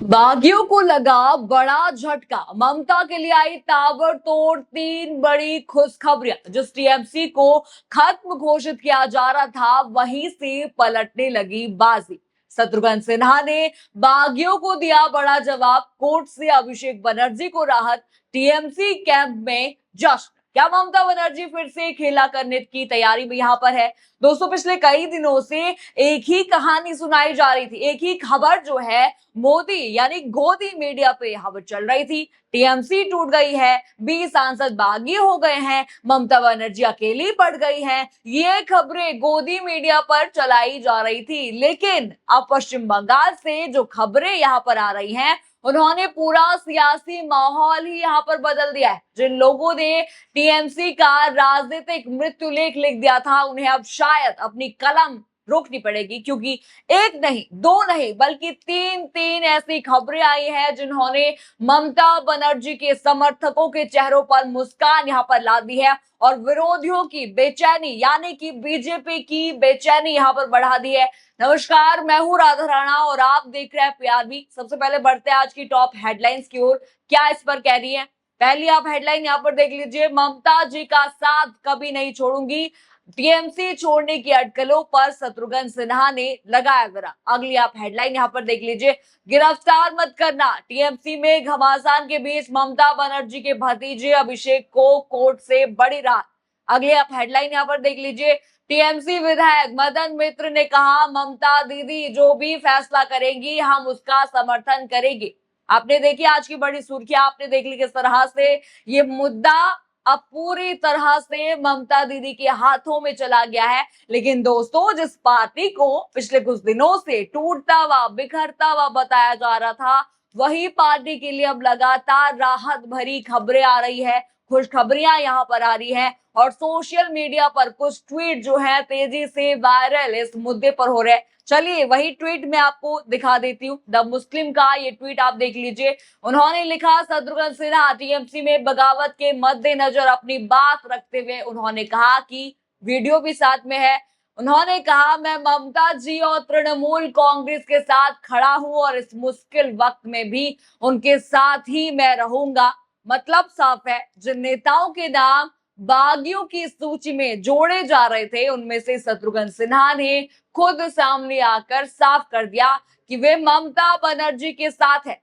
बागियों को लगा बड़ा झटका। ममता के लिए आई ताबड़तोड़ तीन बड़ी खुशखबरियां। जिस टीएमसी को खत्म घोषित किया जा रहा था, वहीं से पलटने लगी बाजी। शत्रुघ्न सिन्हा ने बागियों को दिया बड़ा जवाब। कोर्ट से अभिषेक बनर्जी को राहत, टीएमसी कैंप में जश्न। क्या ममता बनर्जी फिर से खेला करने की तैयारी में यहाँ पर है? दोस्तों, पिछले कई दिनों से एक ही कहानी सुनाई जा रही थी, एक ही खबर जो है मोदी यानी गोदी मीडिया पे खबर चल रही थी। टीएमसी टूट गई है, 20 सांसद बागी हो गए हैं, ममता बनर्जी अकेली पड़ गई हैं। ये खबरें गोदी मीडिया पर चलाई जा रही थी, लेकिन अब पश्चिम बंगाल से जो खबरें यहाँ पर आ रही हैं, उन्होंने पूरा सियासी माहौल ही यहाँ पर बदल दिया है। जिन लोगों ने टीएमसी का राजनीतिक मृत्युलेख लिख दिया था, उन्हें अब शायद अपनी कलम रोकनी पड़ेगी, क्योंकि एक नहीं, दो नहीं, बल्कि तीन तीन ऐसी खबरें आई हैं जिन्होंने ममता बनर्जी के समर्थकों के चेहरों पर मुस्कान यहाँ पर ला दी है और विरोधियों की बेचैनी यानी कि बीजेपी की बेचैनी यहाँ पर बढ़ा दी है। नमस्कार, मैं हूं राधा राणा और आप देख रहे हैं पीआरबी। सबसे पहले बढ़ते हैं आज की टॉप हेडलाइंस की ओर। क्या इस पर कह रही है? पहली आप हेडलाइन यहाँ पर देख लीजिए, ममता जी का साथ कभी नहीं छोड़ूंगी, टीएमसी छोड़ने की अटकलों पर शत्रुघ्न सिन्हा ने लगाया गरा। अगली आप हेडलाइन यहाँ पर देख लीजिए, गिरफ्तार मत करना, टीएमसी में घमासान के बीच ममता बनर्जी के भतीजे अभिषेक को कोर्ट से बड़ी राहत। अगली आप हेडलाइन यहाँ पर देख लीजिए, टीएमसी विधायक मदन मित्र ने कहा, ममता दीदी जो भी फैसला करेंगी हम उसका समर्थन करेंगे। आपने देखी आज की बड़ी सुर्खियां, आपने देख ली किस तरह से ये मुद्दा अब पूरी तरह से ममता दीदी के हाथों में चला गया है। लेकिन दोस्तों, जिस पार्टी को पिछले कुछ दिनों से टूटता हुआ बिखरता हुआ बताया जा रहा था, वही पार्टी के लिए अब लगातार राहत भरी खबरें आ रही है, खुशखबरियां यहाँ पर आ रही है और सोशल मीडिया पर कुछ ट्वीट जो है तेजी से वायरल इस मुद्दे पर हो रहे हैं। चलिए वही ट्वीट मैं आपको दिखा देती हूँ। द मुस्लिम का ये ट्वीट आप देख लीजिए। उन्होंने लिखा, शत्रुघ्न सिन्हा टीएमसी में बगावत के मद्देनजर अपनी बात रखते हुए उन्होंने कहा कि वीडियो भी साथ में है। उन्होंने कहा, मैं ममता जी और तृणमूल कांग्रेस के साथ खड़ा हूं और इस मुश्किल वक्त में भी उनके साथ ही मैं रहूंगा। मतलब साफ है, जिन नेताओं के नाम बागियों की सूची में जोड़े जा रहे थे, उनमें से शत्रुघ्न सिन्हा ने खुद सामने आकर साफ कर दिया कि वे ममता बनर्जी के साथ है।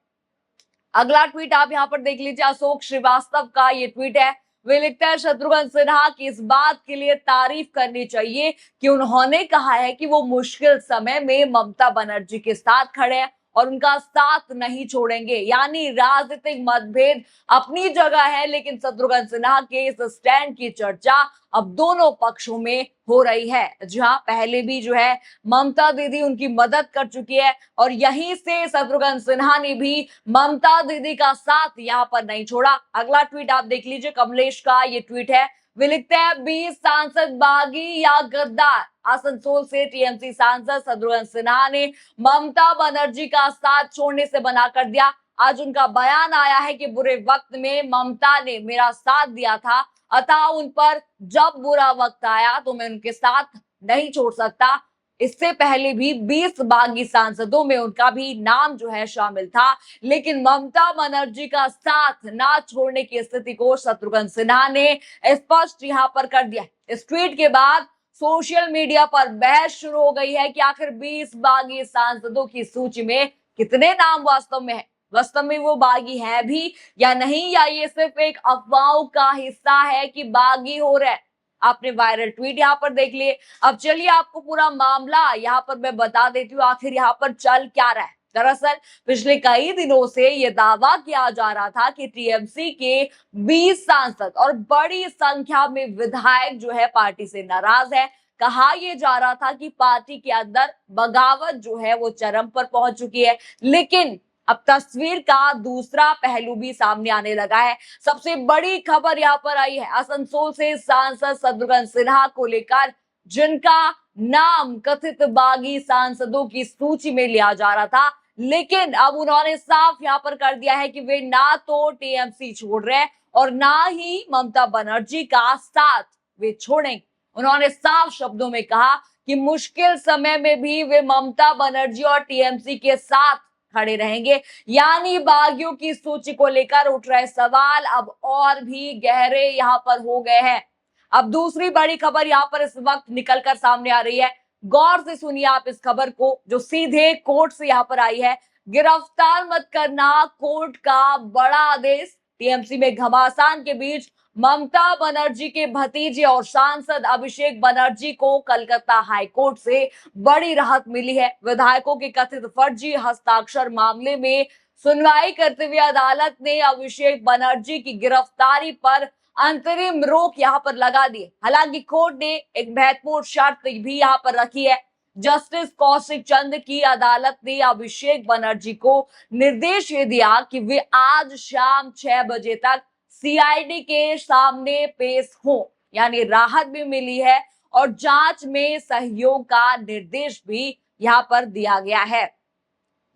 अगला ट्वीट आप यहाँ पर देख लीजिए, अशोक श्रीवास्तव का ये ट्वीट है। वे लिखते हैं, शत्रुघ्न सिन्हा की इस बात के लिए तारीफ करनी चाहिए कि उन्होंने कहा है कि वो मुश्किल समय में ममता बनर्जी के साथ खड़े हैं और उनका साथ नहीं छोड़ेंगे। यानी राजनीतिक मतभेद अपनी जगह है, लेकिन शत्रुघ्न सिन्हा के इस स्टैंड की चर्चा अब दोनों पक्षों में हो रही है। जहां पहले भी जो है ममता दीदी उनकी मदद कर चुकी है और यहीं से शत्रुघ्न सिन्हा ने भी ममता दीदी का साथ यहाँ पर नहीं छोड़ा। अगला ट्वीट आप देख लीजिए, कमलेश का ये ट्वीट है। वे लिखते हैं, 20 सांसद बागी या गद्दार। आसनसोल से टीएमसी सांसद शत्रुघ्न सिन्हा ने ममता बनर्जी का साथ छोड़ने से मना कर दिया। आज उनका बयान आया है कि बुरे वक्त में ममता ने मेरा साथ दिया था, अतः उन पर जब बुरा वक्त आया तो मैं उनके साथ नहीं छोड़ सकता। इससे पहले भी 20 बागी सांसदों में उनका भी नाम जो है शामिल था, लेकिन ममता बनर्जी का साथ ना छोड़ने की स्थिति को शत्रुघ्न सिन्हा ने स्पष्ट यहाँ पर कर दिया। इस ट्वीट के बाद सोशल मीडिया पर बहस शुरू हो गई है कि आखिर 20 बागी सांसदों की सूची में कितने नाम वास्तव में है, वास्तव में वो बागी है भी या नहीं, या ये सिर्फ एक अफवाहों का हिस्सा है कि बागी हो रहे हैं। आपने वायरल ट्वीट यहाँ पर देख लिए। अब चलिए आपको पूरा मामला यहाँ पर मैं बता देती हूँ, आखिर यहाँ पर चल क्या रहा है। दरअसल पिछले कई दिनों से यह दावा किया जा रहा था कि टीएमसी के 20 सांसद और बड़ी संख्या में विधायक जो है पार्टी से नाराज है। कहा यह जा रहा था कि पार्टी के अंदर बगावत जो है वो चरम पर पहुंच चुकी है, लेकिन अब तस्वीर का दूसरा पहलू भी सामने आने लगा है। सबसे बड़ी खबर यहाँ पर आई है आसनसोल से सांसद शत्रुघ्न सिन्हा को लेकर, जिनका नाम कथित बागी सांसदों की सूची में लिया जा रहा था, लेकिन अब उन्होंने साफ यहाँ पर कर दिया है कि वे ना तो टीएमसी छोड़ रहे हैं और ना ही ममता बनर्जी का साथ वे छोड़ेंगे। उन्होंने साफ शब्दों में कहा कि मुश्किल समय में भी वे ममता बनर्जी और टीएमसी के साथ खड़े रहेंगे। यानी बागियों की सूची को लेकर उठ रहे सवाल अब और भी गहरे यहां पर हो गए हैं। अब दूसरी बड़ी खबर यहां पर इस वक्त निकलकर सामने आ रही है। गौर से सुनिए आप इस खबर को, जो सीधे कोर्ट से यहां पर आई है। गिरफ्तार मत करना, कोर्ट का बड़ा आदेश। टीएमसी में घमासान के बीच ममता बनर्जी के भतीजे और सांसद अभिषेक बनर्जी को कलकत्ता हाईकोर्ट से बड़ी राहत मिली है। विधायकों के कथित फर्जी हस्ताक्षर मामले में सुनवाई करते हुए अदालत ने अभिषेक बनर्जी की गिरफ्तारी पर अंतरिम रोक यहां पर लगा दी। हालांकि कोर्ट ने एक महत्वपूर्ण शर्त भी यहां पर रखी है। जस्टिस कौशिक चंद की अदालत ने अभिषेक बनर्जी को निर्देश ये दिया कि वे आज शाम 6 बजे तक सीआईडी के सामने पेश हो। यानी राहत भी मिली है और जांच में सहयोग का निर्देश भी यहां पर दिया गया है।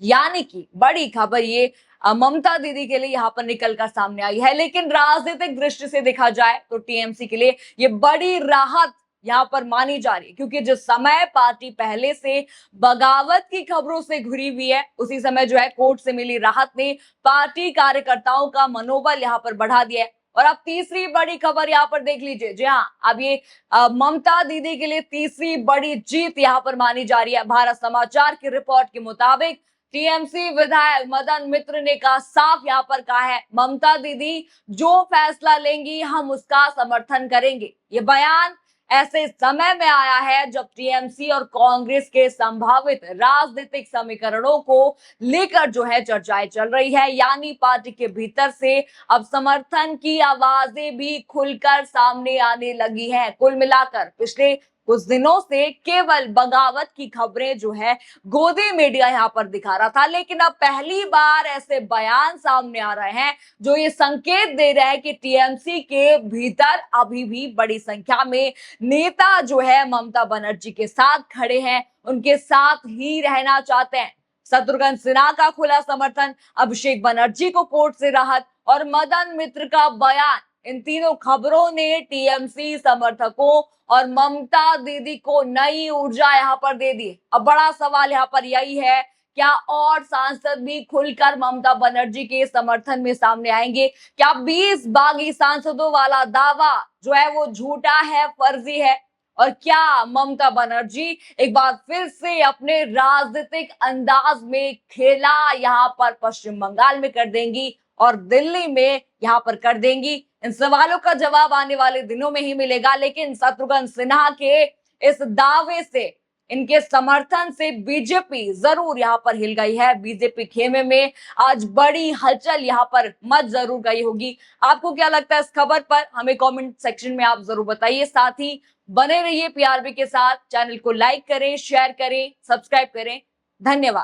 यानी कि बड़ी खबर ये ममता दीदी के लिए यहां पर निकलकर सामने आई है। लेकिन राजनीतिक दृष्टि से देखा जाए तो टीएमसी के लिए ये बड़ी राहत यहां पर मानी जा रही है, क्योंकि जिस समय पार्टी पहले से बगावत की खबरों से घिरी हुई है, उसी समय जो है कोर्ट से मिली राहत ने पार्टी कार्यकर्ताओं का मनोबल यहां पर बढ़ा दिया है। और अब तीसरी बड़ी खबर यहां पर देख लीजिए। जी हाँ, अब ये ममता दीदी के लिए तीसरी बड़ी जीत यहां पर मानी जा रही है। भारत समाचार की रिपोर्ट के मुताबिक टीएमसी विधायक मदन मित्र ने कहा, साफ यहां पर कहा है, ममता दीदी जो फैसला लेंगी हम उसका समर्थन करेंगे। ये बयान ऐसे समय में आया है जब टीएमसी और कांग्रेस के संभावित राजनीतिक समीकरणों को लेकर जो है चर्चाएं चल रही है। यानी पार्टी के भीतर से अब समर्थन की आवाजें भी खुलकर सामने आने लगी हैं। कुल मिलाकर पिछले कुछ दिनों से केवल बगावत की खबरें जो है गोदी मीडिया यहां पर दिखा रहा था, लेकिन अब पहली बार ऐसे बयान सामने आ रहे हैं जो ये संकेत दे रहे हैं कि टीएमसी के भीतर अभी भी बड़ी संख्या में नेता जो है ममता बनर्जी के साथ खड़े हैं, उनके साथ ही रहना चाहते हैं। शत्रुघ्न सिन्हा का खुला समर्थन, अभिषेक बनर्जी को कोर्ट से राहत और मदन मित्र का बयान, इन तीनों खबरों ने टीएमसी समर्थकों और ममता दीदी को नई ऊर्जा यहां पर दे दी। अब बड़ा सवाल यहां पर यही है, क्या और सांसद भी खुलकर ममता बनर्जी के समर्थन में सामने आएंगे? क्या 20 बागी सांसदों वाला दावा जो है वो झूठा है, फर्जी है? और क्या ममता बनर्जी एक बार फिर से अपने राजनीतिक अंदाज में खेला यहां पर पश्चिम बंगाल में कर देंगी और दिल्ली में यहां पर कर देंगी? इन सवालों का जवाब आने वाले दिनों में ही मिलेगा। लेकिन शत्रुघ्न सिन्हा के इस दावे से, इनके समर्थन से बीजेपी जरूर यहां पर हिल गई है। बीजेपी खेमे में आज बड़ी हलचल यहां पर मच जरूर गई होगी। आपको क्या लगता है इस खबर पर? हमें कमेंट सेक्शन में आप जरूर बताइए। साथ ही बने रहिए पीआरबी के साथ। चैनल को लाइक करें, शेयर करें, सब्सक्राइब करें। धन्यवाद।